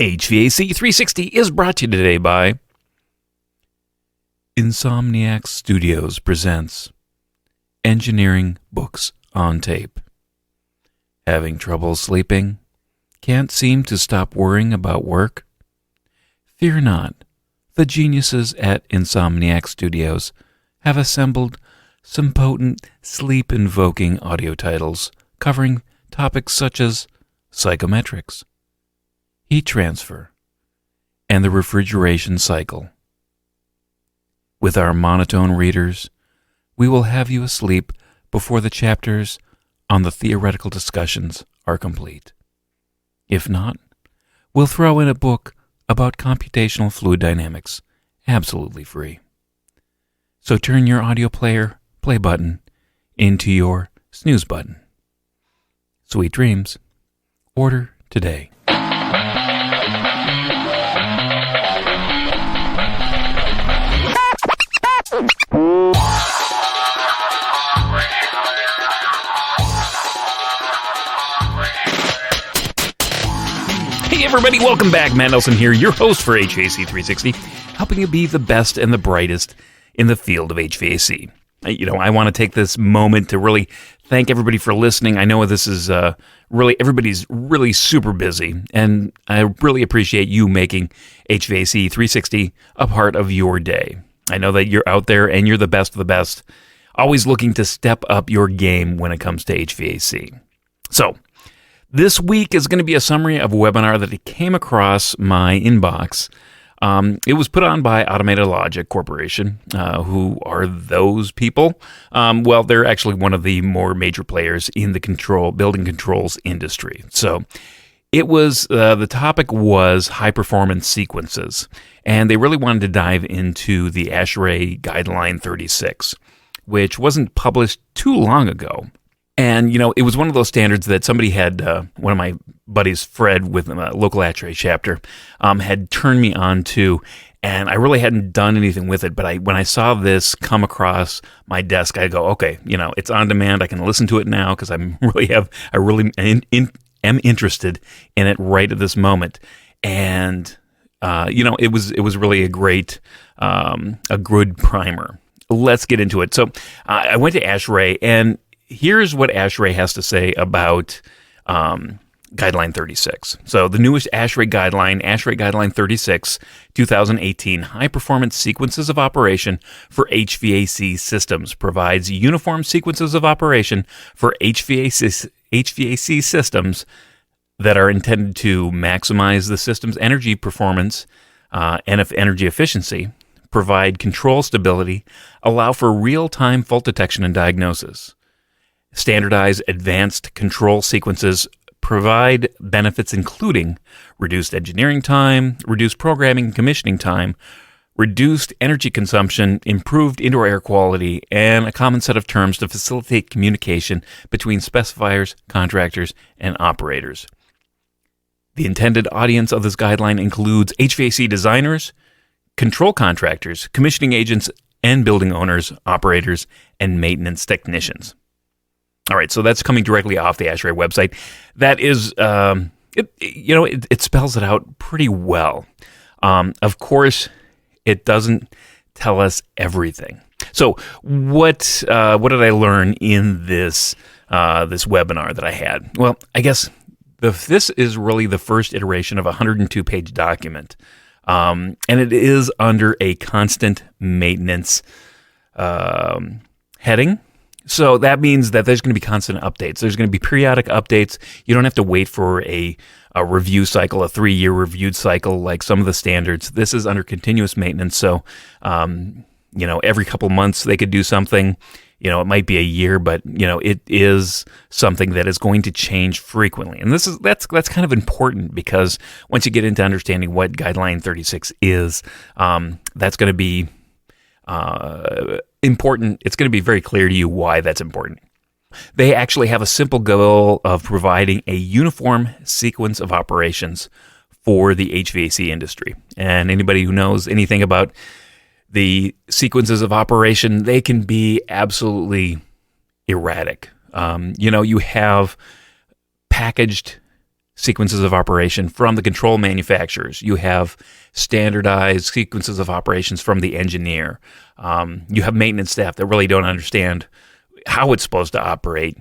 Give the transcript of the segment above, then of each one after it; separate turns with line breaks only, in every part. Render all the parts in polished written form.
HVAC 360 is brought to you today by Insomniac Studios presents Engineering Books on Tape. Having trouble sleeping? Can't seem to stop worrying about work? Fear not. The geniuses at Insomniac Studios have assembled some potent sleep-invoking audio titles covering topics such as psychometrics, heat transfer, and the refrigeration cycle. With our monotone readers, we will have you asleep before the chapters on the theoretical discussions are complete. If not, we'll throw in a book about computational fluid dynamics, absolutely free. So turn your audio player play button into your snooze button. Sweet dreams. Order today. Hey everybody, welcome back. Matt Nelson here, your host for HVAC 360, helping you be the best and the brightest in the field of HVAC. I want to take this moment to really thank everybody for listening. I know this is everybody's really super busy, and I really appreciate you making HVAC 360 a part of your day. I know that you're out there and you're the best of the best, always looking to step up your game when it comes to HVAC. So, this week is going to be a summary of a webinar that came across my inbox. It was put on by Automated Logic Corporation. Who are those people? Well, they're actually one of the more major players in the building controls industry. So it was, the topic was high performance sequences, and they really wanted to dive into the ASHRAE Guideline 36, which wasn't published too long ago. And, it was one of those standards that somebody had, one of my buddies, Fred, with a local ASHRAE chapter, had turned me on to, and I really hadn't done anything with it, but when I saw this come across my desk, I go, okay, it's on demand, I can listen to it now, because I really am interested in it right at this moment. And, it was really a great, a good primer. Let's get into it. So, I went to ASHRAE, and here's what ASHRAE has to say about Guideline 36. So the newest ASHRAE Guideline 36, 2018, High Performance Sequences of Operation for HVAC Systems, provides uniform sequences of operation for HVAC systems that are intended to maximize the system's energy performance and energy efficiency, provide control stability, allow for real-time fault detection and diagnosis. Standardized advanced control sequences provide benefits including reduced engineering time, reduced programming and commissioning time, reduced energy consumption, improved indoor air quality, and a common set of terms to facilitate communication between specifiers, contractors, and operators. The intended audience of this guideline includes HVAC designers, control contractors, commissioning agents, and building owners, operators, and maintenance technicians. All right, so that's coming directly off the ASHRAE website. That is, it spells it out pretty well. Of course, it doesn't tell us everything. So, what did I learn in this webinar that I had? Well, I guess this is really the first iteration of a 102-page document, and it is under a constant maintenance heading. So that means that there's going to be constant updates. There's going to be periodic updates. You don't have to wait for a review cycle, a 3-year review cycle like some of the standards. This is under continuous maintenance. So, every couple months they could do something. It might be a year, but it is something that is going to change frequently. And that's kind of important, because once you get into understanding what Guideline 36 is, that's going to be important. It's going to be very clear to you why that's important. They actually have a simple goal of providing a uniform sequence of operations for the HVAC industry. And anybody who knows anything about the sequences of operation, they can be absolutely erratic. You have packaged sequences of operation from the control manufacturers. You have standardized sequences of operations from the engineer. You have maintenance staff that really don't understand how it's supposed to operate.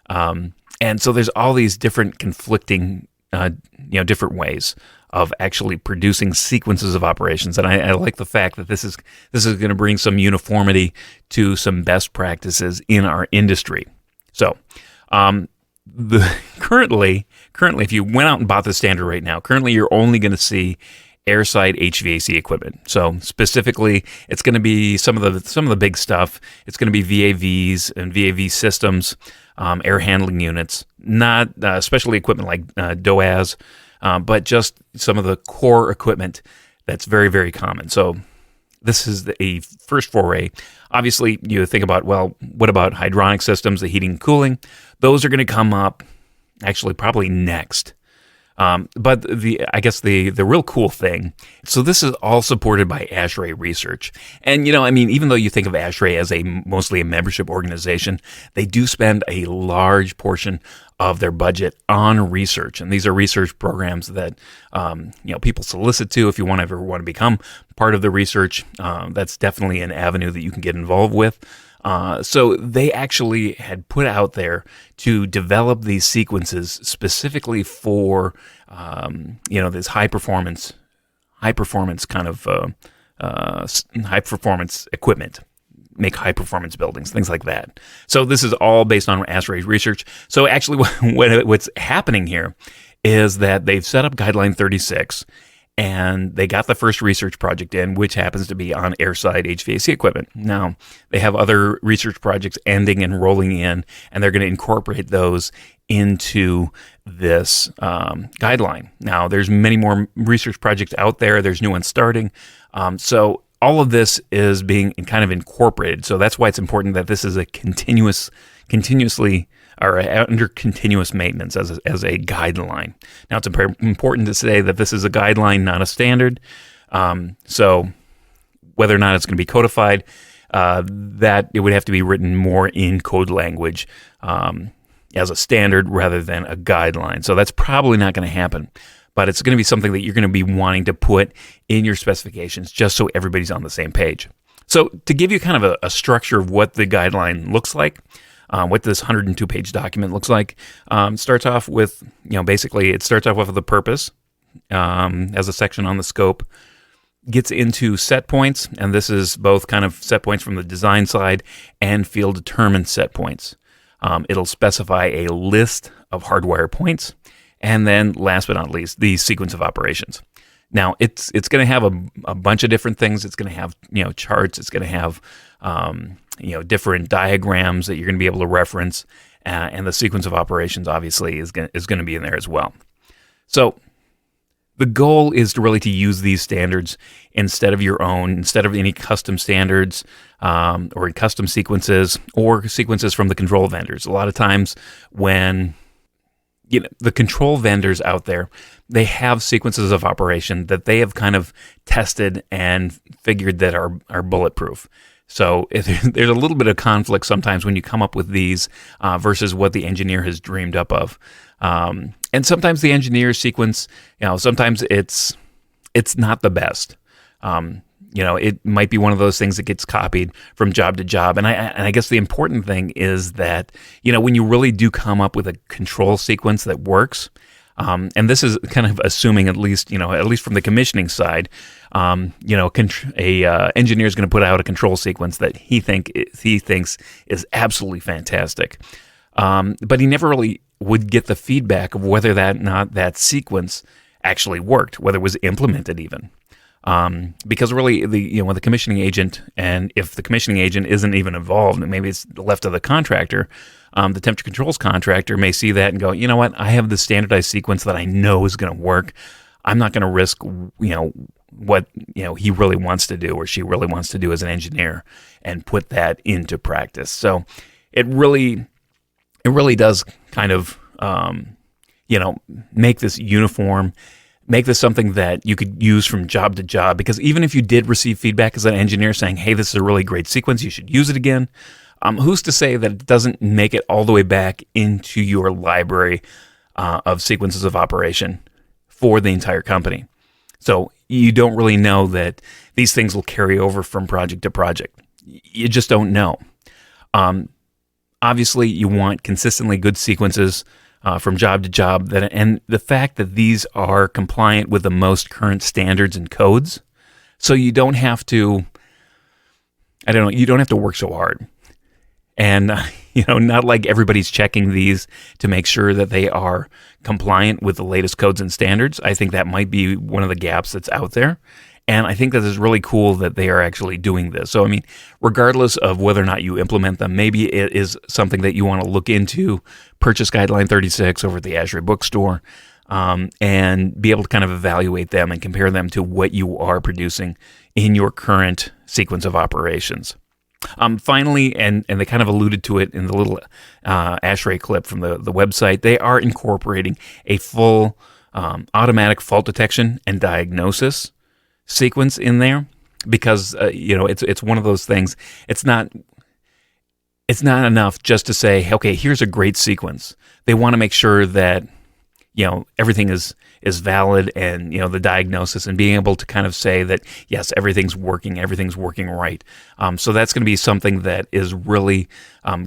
And so there's all these different conflicting, different ways of actually producing sequences of operations. And I like the fact that this is going to bring some uniformity to some best practices in our industry. So, currently, if you went out and bought the standard right now, currently you're only going to see airside HVAC equipment. So specifically, it's going to be some of the big stuff. It's going to be VAVs and VAV systems, air handling units, not specialty equipment like DOAS, but just some of the core equipment that's very, very common. So this is a first foray. Obviously, you think about, well, what about hydronic systems, the heating and cooling? Those are going to come up actually probably next. But I guess the real cool thing, so this is all supported by ASHRAE research. And, even though you think of ASHRAE as mostly a membership organization, they do spend a large portion of their budget on research. And these are research programs that, people solicit to if you ever want to become part of the research. That's definitely an avenue that you can get involved with. So they actually had put out there to develop these sequences specifically for, this high performance kind of high performance equipment, make high performance buildings, things like that. So this is all based on ASHRAE research. So actually, what's happening here is that they've set up Guideline 36. And they got the first research project in, which happens to be on airside HVAC equipment. Now, they have other research projects ending and rolling in, and they're going to incorporate those into this guideline. Now, there's many more research projects out there. There's new ones starting. So all of this is being kind of incorporated. So that's why it's important that this is a continuously or under continuous maintenance as a guideline. Now, it's important to say that this is a guideline, not a standard. So whether or not it's going to be codified, that it would have to be written more in code language as a standard rather than a guideline. So that's probably not going to happen. But it's going to be something that you're going to be wanting to put in your specifications just so everybody's on the same page. So to give you kind of a structure of what the guideline looks like, what this 102-page document looks like, starts off with, basically it starts off with the purpose as a section on the scope, gets into set points, and this is both kind of set points from the design side and field-determined set points. It'll specify a list of hardwire points, and then last but not least, the sequence of operations. Now, it's going to have a bunch of different things. It's going to have, charts. It's going to have, different diagrams that you're going to be able to reference. And the sequence of operations, obviously, is going to be in there as well. So the goal is to use these standards instead of your own, instead of any custom standards or custom sequences or sequences from the control vendors. A lot of times when the control vendors out there, they have sequences of operation that they have kind of tested and figured that are bulletproof. So there's a little bit of conflict sometimes when you come up with these versus what the engineer has dreamed up of. And sometimes the engineer sequence, sometimes it's not the best. It might be one of those things that gets copied from job to job. And I guess the important thing is that, when you really do come up with a control sequence that works, and this is kind of assuming at least from the commissioning side, engineer is going to put out a control sequence that he thinks is absolutely fantastic. But he never really would get the feedback of whether that sequence actually worked, whether it was implemented even. Because really, the commissioning agent, and if the commissioning agent isn't even involved, and maybe it's left to the contractor, the temperature controls contractor may see that and go, you know what, I have the standardized sequence that I know is going to work. I'm not going to risk, what he really wants to do or she really wants to do as an engineer and put that into practice. So it really does kind of, make this uniform. Make this something that you could use from job to job, because even if you did receive feedback as an engineer saying, hey, this is a really great sequence, you should use it again, who's to say that it doesn't make it all the way back into your library of sequences of operation for the entire company. So you don't really know that these things will carry over from project to project. You just don't know. Obviously, you want consistently good sequences from job to job, and the fact that these are compliant with the most current standards and codes, so you don't have to, you don't have to work so hard. And, not like everybody's checking these to make sure that they are compliant with the latest codes and standards. I think that might be one of the gaps that's out there. And I think that is really cool that they are actually doing this. So, regardless of whether or not you implement them, maybe it is something that you want to look into, purchase Guideline 36 over at the ASHRAE bookstore, and be able to kind of evaluate them and compare them to what you are producing in your current sequence of operations. Finally, and they kind of alluded to it in the little ASHRAE clip from the website, they are incorporating a full automatic fault detection and diagnosis sequence in there, because it's one of those things. It's not enough just to say, okay, here's a great sequence. They want to make sure that everything is valid, and the diagnosis, and being able to kind of say that yes, everything's working right. So that's going to be something that is really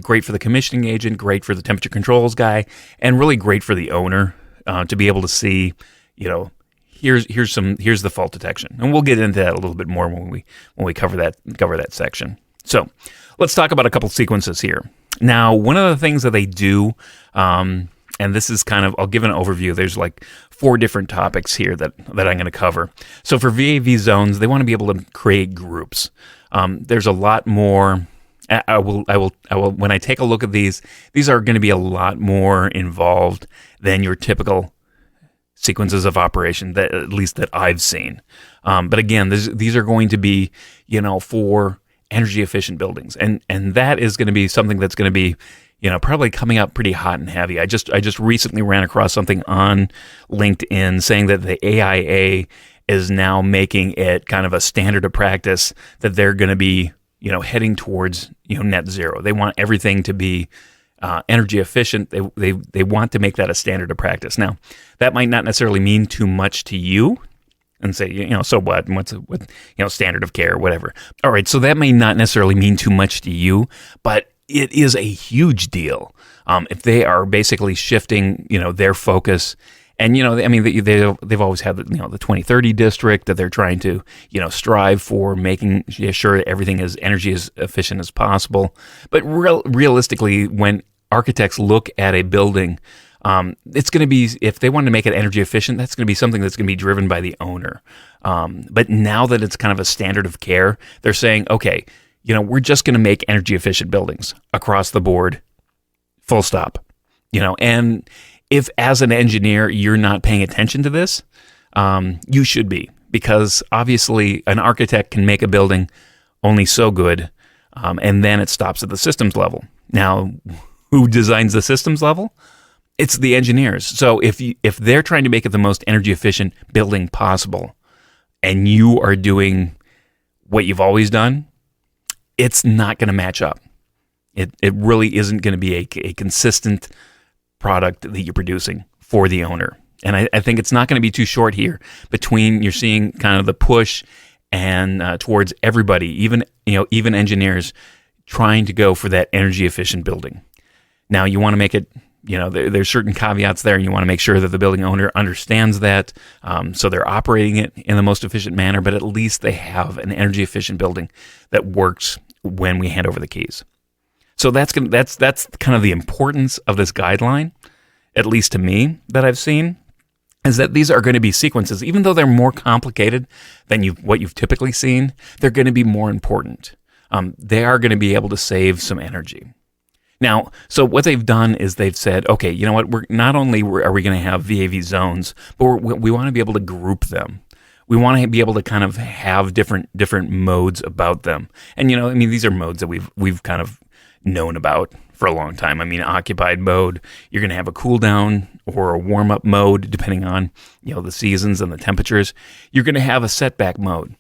great for the commissioning agent, great for the temperature controls guy, and really great for the owner to be able to see, here's the fault detection, and we'll get into that a little bit more when we cover that section. So let's talk about a couple sequences here. Now, one of the things that they do, and this is kind of, I'll give an overview. There's like 4 different topics here that I'm going to cover. So for Vav Zones, they want to be able to create groups. There's a lot more. I will. When I take a look at these are going to be a lot more involved than your typical sequences of operation, that at least that I've seen. But again, these are going to be, for energy efficient buildings, and that is going to be something that's going to be, probably coming up pretty hot and heavy. I just recently ran across something on LinkedIn saying that the AIA is now making it kind of a standard of practice that they're going to be, heading towards, net zero. They want everything to be energy efficient. They want to make that a standard of practice. Now, that might not necessarily mean too much to you, and say, so what? And what's standard of care, whatever. All right, so that may not necessarily mean too much to you, but it is a huge deal if they are basically shifting, their focus. And they've always had the 2030 district that they're trying to strive for, making sure that everything is energy as efficient as possible. But realistically, when architects look at a building, it's going to be, if they want to make it energy efficient, that's going to be something that's going to be driven by the owner. But now that it's kind of a standard of care, they're saying, okay, we're just going to make energy efficient buildings across the board, full stop. And if as an engineer you're not paying attention to this, you should be, because obviously an architect can make a building only so good, and then it stops at the systems level. Now, who designs the systems level? It's the engineers. So if they're trying to make it the most energy efficient building possible, and you are doing what you've always done, it's not going to match up. It really isn't going to be a consistent product that you're producing for the owner. And I think it's not going to be too short here between, you're seeing kind of the push and towards everybody, even engineers trying to go for that energy efficient building. Now, you want to make it, there's certain caveats there, and you want to make sure that the building owner understands that, so they're operating it in the most efficient manner, but at least they have an energy efficient building that works when we hand over the keys. So that's kind of the importance of this guideline, at least to me, that I've seen, is that these are going to be sequences. Even though they're more complicated than what you've typically seen, they're going to be more important. They are going to be able to save some energy. Now, so what they've done is they've said, okay, you know what? We're not only are we going to have Vav zones, but we want to be able to group them. We want to be able to kind of have different modes about them. And these are modes that we've kind of known about for a long time. Occupied mode, you're going to have a cool down or a warm up mode, depending on the seasons and the temperatures. You're going to have a setback mode.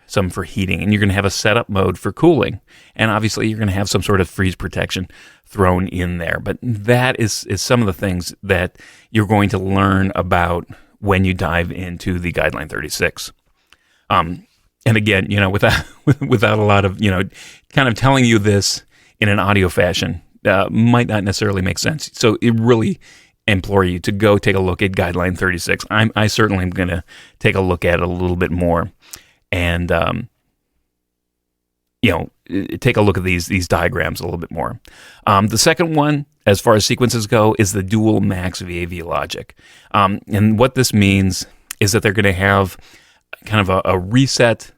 some for heating, and you're going to have a setup mode for cooling. And obviously, you're going to have some sort of freeze protection thrown in there. But that is some of the things that you're going to learn about when you dive into the Guideline 36. And again, without a lot of, kind of telling you this in an audio fashion might not necessarily make sense. So it really implore you to go take a look at Guideline 36. I certainly am going to take a look at it a little bit more, and take a look at these diagrams a little bit more. The second one, as far as sequences go, is the dual max VAV logic, and what this means is that they're going to have kind of a reset.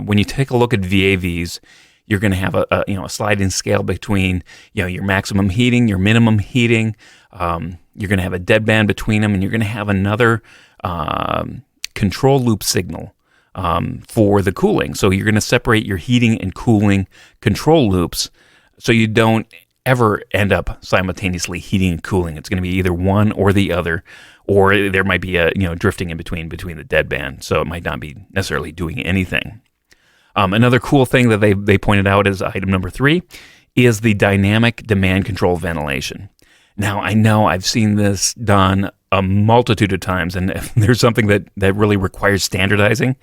When you take a look at VAVs, you're going to have a sliding scale between your maximum heating, your minimum heating. You're going to have a deadband between them, and you're going to have another control loop signal for the cooling. So you're going to separate your heating and cooling control loops, so you don't ever end up simultaneously heating and cooling. It's going to be either one or the other, or there might be a drifting in between the deadband, so it might not be necessarily doing anything. Another cool thing that they pointed out as item number 3 is the dynamic demand control ventilation. Now, I know I've seen this done a multitude of times, and if there's something that really requires standardizing,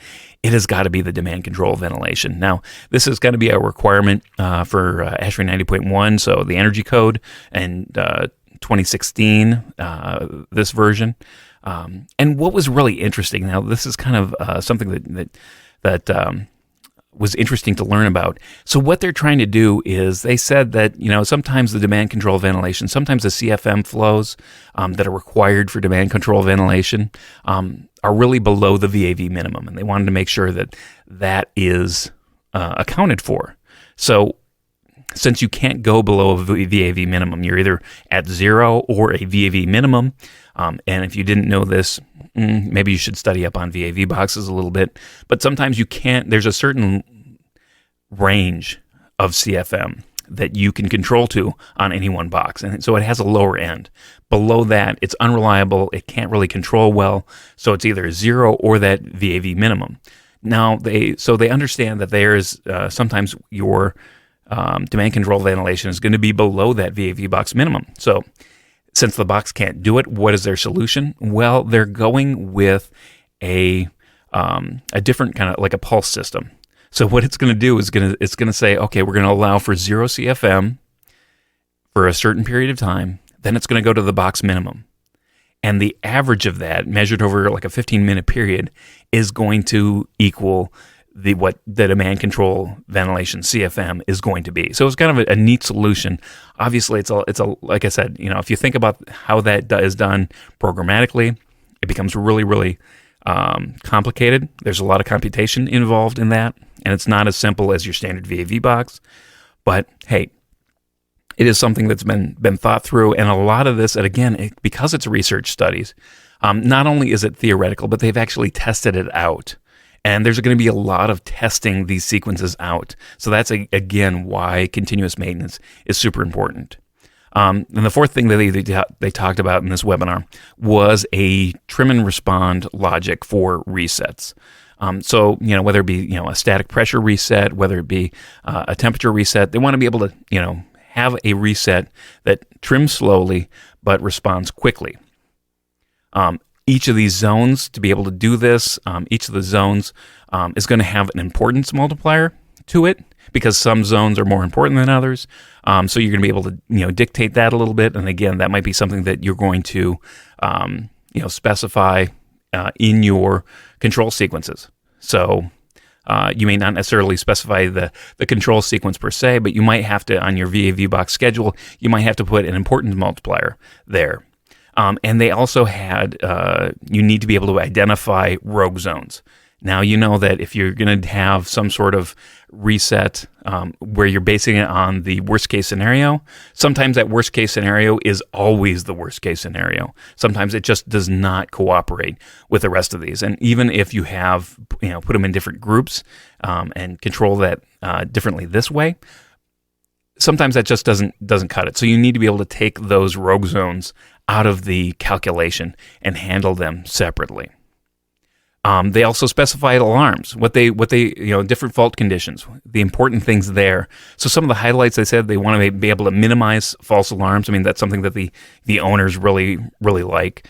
it has got to be the demand control ventilation. Now, this is going to be a requirement for ASHRAE 90.1, so the energy code, and 2016, this version. And what was really interesting, now this is kind of something that was interesting to learn about. So what they're trying to do is, they said that sometimes the demand control ventilation, sometimes the CFM flows that are required for demand control ventilation are really below the VAV minimum, and they wanted to make sure that is accounted for. So since you can't go below a VAV minimum, you're either at 0 or a VAV minimum. And if you didn't know this, maybe you should study up on VAV boxes a little bit. But sometimes you can't. There's a certain range of CFM that you can control to on any one box, and so it has a lower end. Below that, it's unreliable. It can't really control well. So it's either 0 or that VAV minimum. Now they understand that there is sometimes your demand control ventilation is going to be below that VAV box minimum. So since the box can't do it, what is their solution? Well, they're going with a different kind of like a pulse system. So what it's going to do is it's going to say, okay, we're going to allow for 0 CFM for a certain period of time. Then it's going to go to the box minimum. And the average of that, measured over like a 15-minute period, is going to equal what the demand control ventilation CFM is going to be. So it's kind of a neat solution. Obviously, it's a like I said, if you think about how that is done programmatically, it becomes really, really complicated. There's a lot of computation involved in that, and it's not as simple as your standard VAV box. But hey, it is something that's been thought through, and a lot of this, and again, because it's research studies, not only is it theoretical, but they've actually tested it out. And there's going to be a lot of testing these sequences out. So that's, again, why continuous maintenance is super important. And the fourth thing that they talked about in this webinar was a trim and respond logic for resets. So, whether it be, a static pressure reset, whether it be a temperature reset, they want to be able to, have a reset that trims slowly but responds quickly. Each of these zones, to be able to do this, each of the zones is going to have an importance multiplier to it, because some zones are more important than others. So you're going to be able to, dictate that a little bit. And again, that might be something that you're going to, specify in your control sequences. So you may not necessarily specify the control sequence per se, but you might have to, on your VAV box schedule, you might have to put an importance multiplier there. And they also had, you need to be able to identify rogue zones. Now, you know that if you're going to have some sort of reset where you're basing it on the worst case scenario, sometimes that worst case scenario is always the worst case scenario. Sometimes it just does not cooperate with the rest of these. And even if you have, put them in different groups and control that differently this way, sometimes that just doesn't cut it. So you need to be able to take those rogue zones out of the calculation and handle them separately. They also specified alarms, what they different fault conditions, the important things there. So some of the highlights, they said they want to be able to minimize false alarms. I mean, that's something that the owners really, really like.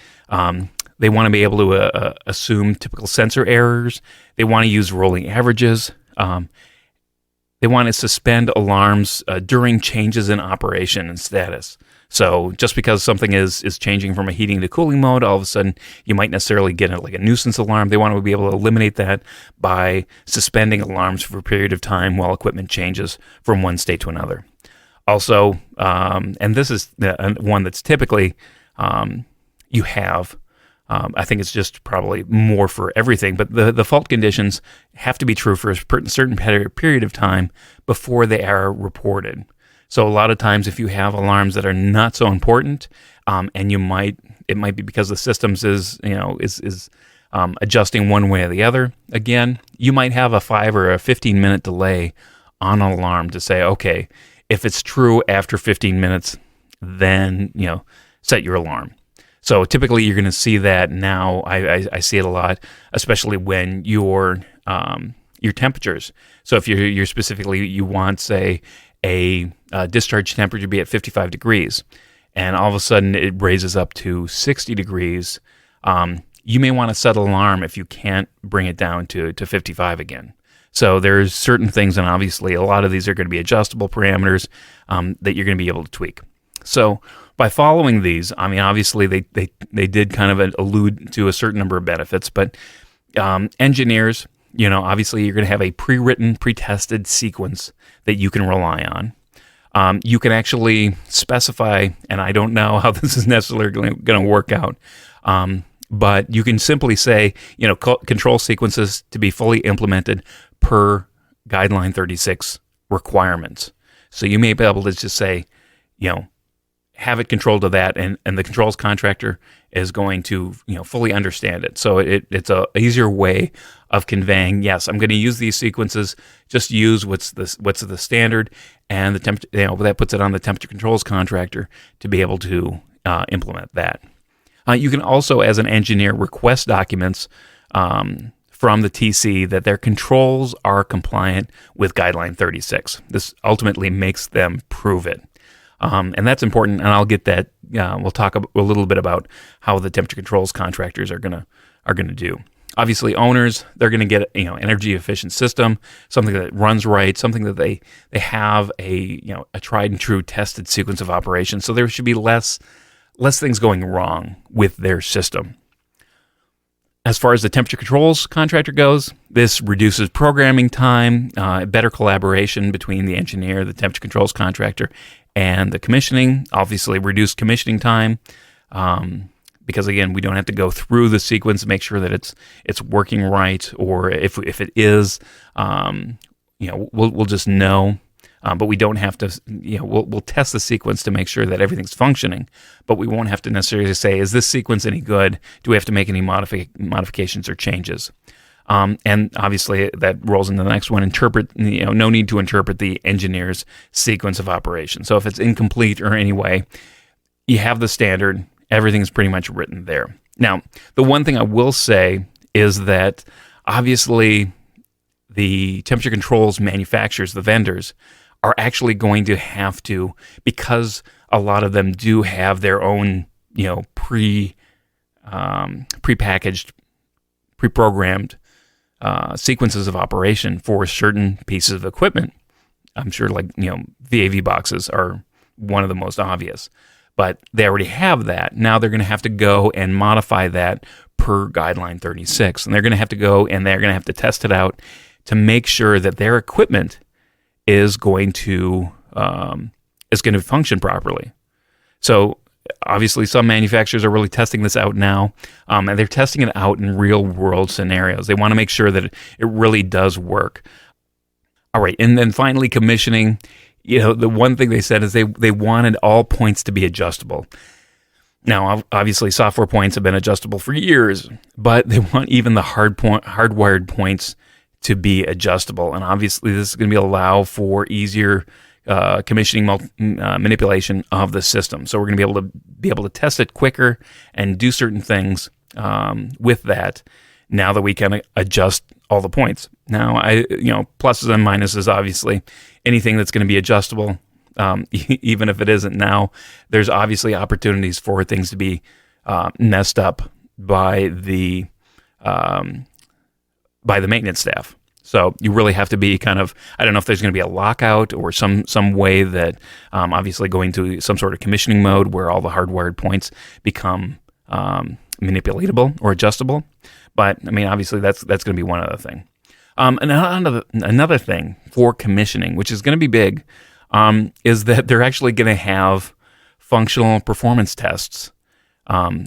They want to be able to assume typical sensor errors. They want to use rolling averages. They want to suspend alarms during changes in operation and status. So just because something is changing from a heating to cooling mode, all of a sudden you might necessarily get a nuisance alarm. They want to be able to eliminate that by suspending alarms for a period of time while equipment changes from one state to another. Also, and this is one that's typically you have, I think it's just probably more for everything, but the fault conditions have to be true for a certain period of time before they are reported. So a lot of times, if you have alarms that are not so important, and it might be because the systems is adjusting one way or the other. Again, you might have a 5 or a 15-minute delay on an alarm to say, okay, if it's true after 15 minutes, then set your alarm. So typically, you're going to see that now. I see it a lot, especially when your temperatures. So if you're specifically, you want, say, a discharge temperature to be at 55 degrees, and all of a sudden it raises up to 60 degrees, you may want to set an alarm if you can't bring it down to 55 again. So there's certain things, and obviously a lot of these are going to be adjustable parameters that you're going to be able to tweak. So by following these, I mean, obviously they did kind of allude to a certain number of benefits, but engineers, obviously you're going to have a pre-written, pre-tested sequence that you can rely on. You can actually specify, and I don't know how this is necessarily going to work out, but you can simply say, control sequences to be fully implemented per Guideline 36 requirements. So you may be able to just say, have it controlled to that, and the controls contractor is going to fully understand it. So it's a easier way of conveying, yes, I'm going to use these sequences. Just use what's the standard, and the that puts it on the temperature controls contractor to be able to implement that. You can also, as an engineer, request documents from the TC that their controls are compliant with Guideline 36. This ultimately makes them prove it. And that's important, and I'll get that. We'll talk a little bit about how the temperature controls contractors are gonna do. Obviously, owners, they're gonna get energy efficient system, something that runs right, something that they have a tried and true tested sequence of operations. So there should be less things going wrong with their system. As far as the temperature controls contractor goes, this reduces programming time, better collaboration between the engineer, the temperature controls contractor, and the commissioning. Obviously, reduced commissioning time, because again, we don't have to go through the sequence to make sure that it's working right, or if it is, we'll just know. But we don't have to, we'll test the sequence to make sure that everything's functioning, but we won't have to necessarily say, is this sequence any good? Do we have to make any modifications or changes? And obviously that rolls into the next one, no need to interpret the engineer's sequence of operations. So if it's incomplete or any way, you have the standard, everything's pretty much written there. Now, the one thing I will say is that obviously the temperature controls manufacturers, the vendors, are actually going to have to, because a lot of them do have their own, prepackaged, pre-programmed sequences of operation for certain pieces of equipment. I'm sure VAV boxes are one of the most obvious, but they already have that. Now they're going to have to go and modify that per Guideline 36, and they're going to have to go and they're going to have to test it out to make sure that their equipment is going to function properly. So obviously some manufacturers are really testing this out now, and they're testing it out in real world scenarios. They want to make sure that it really does work. All right, and then finally commissioning. The one thing they said is they wanted all points to be adjustable. Now, obviously software points have been adjustable for years, but they want even the hardwired points to be adjustable. And obviously this is going to allow for easier commissioning manipulation of the system. So we're going to be able to test it quicker and do certain things with that. now that we can adjust all the points. Now, pluses and minuses, obviously, anything that's going to be adjustable, even if it isn't now, there's obviously opportunities for things to be messed up by the maintenance staff. So you really have to be kind of, I don't know if there's going to be a lockout or some way that obviously going to some sort of commissioning mode where all the hardwired points become manipulatable or adjustable. But I mean, obviously that's going to be one other thing. Another thing for commissioning, which is going to be big, is that they're actually going to have functional performance tests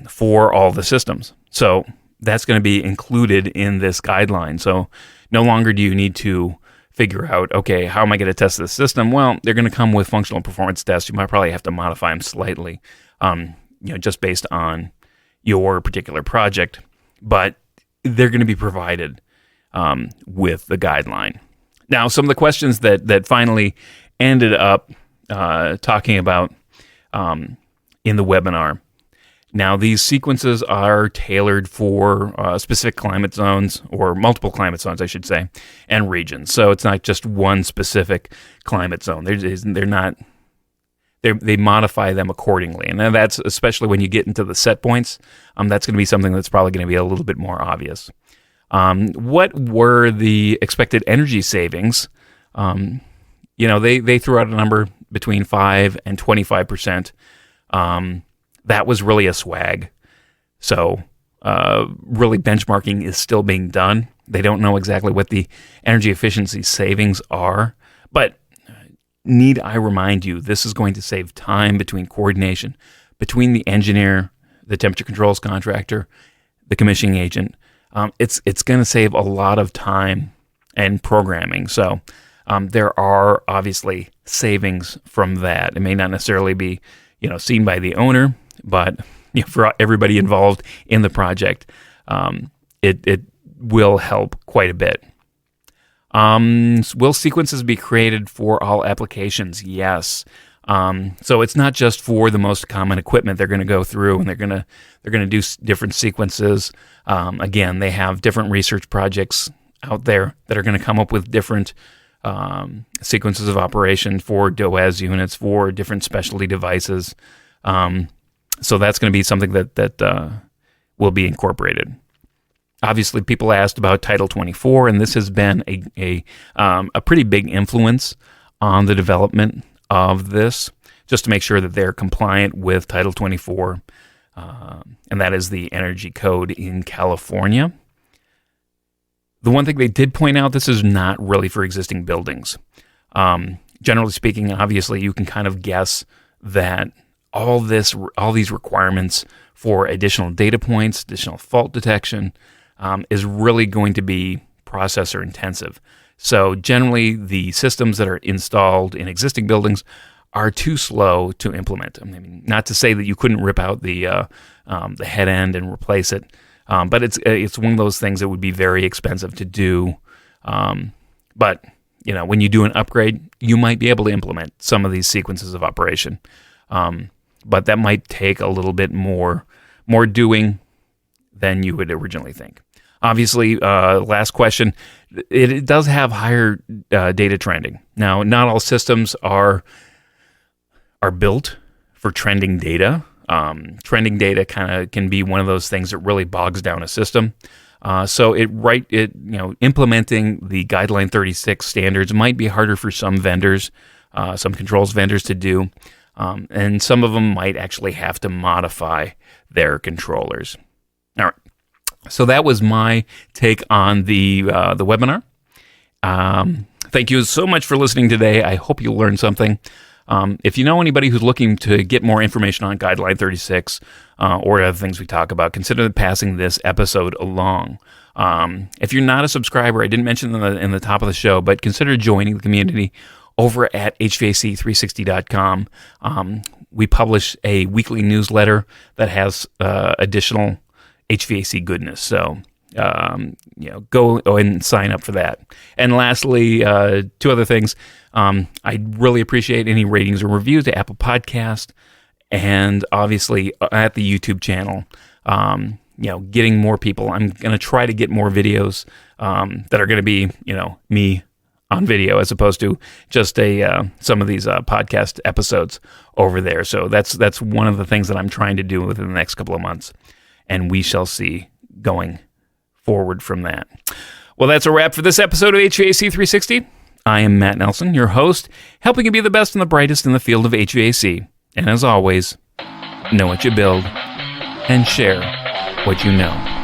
for all the systems. So that's going to be included in this guideline. So no longer do you need to figure out, okay, how am I going to test this system? Well, they're going to come with functional performance tests. You might probably have to modify them slightly, just based on your particular project, but they're going to be provided with the guideline. Now, some of the questions that finally ended up talking about in the webinar. Now, these sequences are tailored for specific climate zones, or multiple climate zones, I should say, and regions. So it's not just one specific climate zone. They modify them accordingly. And that's especially when you get into the set points. That's going to be something that's probably going to be a little bit more obvious. What were the expected energy savings? They threw out a number between 5 and 25%. That was really a swag. So really benchmarking is still being done. They don't know exactly what the energy efficiency savings are, but need I remind you, this is going to save time between coordination between the engineer, the temperature controls contractor, the commissioning agent. It's going to save a lot of time and programming. So there are obviously savings from that. It may not necessarily be seen by the owner, but for everybody involved in the project, it will help quite a bit. Will sequences be created for all applications? Yes. So it's not just for the most common equipment. They're going to go through and they're going to do different sequences. Again, they have different research projects out there that are going to come up with different sequences of operation for DOAS units, for different specialty devices. So that's going to be something that will be incorporated. Obviously, people asked about Title 24, and this has been a pretty big influence on the development of this, just to make sure that they're compliant with Title 24, and that is the energy code in California. The one thing they did point out, this is not really for existing buildings. Generally speaking, obviously, you can kind of guess that all these requirements for additional data points, additional fault detection, is really going to be processor intensive. So generally, the systems that are installed in existing buildings are too slow to implement. I mean, not to say that you couldn't rip out the head end and replace it, but it's one of those things that would be very expensive to do. But when you do an upgrade, you might be able to implement some of these sequences of operation. But that might take a little bit more doing than you would originally think. Obviously, last question, it does have higher data trending. Now, not all systems are built for trending data. Trending data kind of can be one of those things that really bogs down a system. So implementing the Guideline 36 standards might be harder for some vendors, some controls vendors to do. And some of them might actually have to modify their controllers. All right. So that was my take on the webinar. Thank you so much for listening today. I hope you learned something. If you know anybody who's looking to get more information on Guideline 36 or other things we talk about, consider passing this episode along. If you're not a subscriber, I didn't mention in the top of the show, but consider joining the community over at HVAC360.com. We publish a weekly newsletter that has additional HVAC goodness. So, go and sign up for that. And lastly, two other things. I'd really appreciate any ratings or reviews to Apple Podcast and obviously at the YouTube channel. getting more people. I'm going to try to get more videos that are going to be, me on video as opposed to just some of these podcast episodes over there. So that's one of the things that I'm trying to do within the next couple of months, and we shall see going forward from that. Well, that's a wrap for this episode of HVAC 360. I am Matt Nelson, your host, helping you be the best and the brightest in the field of HVAC. And as always, know what you build and share what you know.